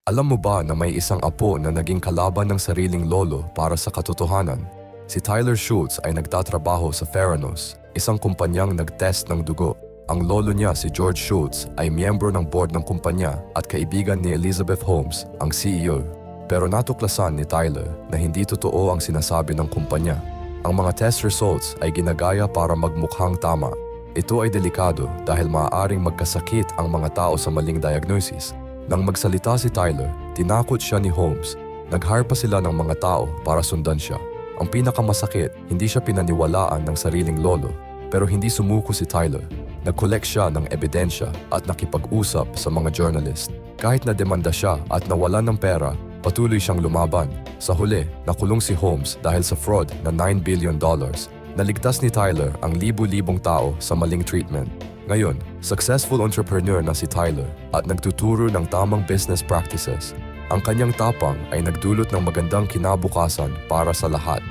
Alam mo ba na may isang apo na naging kalaban ng sariling lolo para sa katotohanan? Si Tyler Schultz ay nagtatrabaho sa Theranos, isang kumpanyang nag-test ng dugo. Ang lolo niya si George Schultz ay miyembro ng board ng kumpanya at kaibigan ni Elizabeth Holmes, ang CEO. Pero natuklasan ni Tyler na hindi totoo ang sinasabi ng kumpanya. Ang mga test results ay ginagaya para magmukhang tama. Ito ay delikado dahil maaaring magkasakit ang mga tao sa maling diagnosis. Nang magsalita si Tyler, tinakot siya ni Holmes. Nag-hire pa sila ng mga tao para sundan siya. Ang pinakamasakit, hindi siya pinaniwalaan ng sariling lolo. Pero hindi sumuko si Tyler. Nag-collect siya ng ebidensya at nakipag-usap sa mga journalist. Kahit na demanda siya at nawalan ng pera, patuloy siyang lumaban. Sa huli, nakulong si Holmes dahil sa fraud na $9 billion. Naligtas ni Tyler ang libu-libong tao sa maling treatment. Ngayon, successful entrepreneur na si Tyler at nagtuturo ng tamang business practices. Ang kanyang tapang ay nagdulot ng magandang kinabukasan para sa lahat.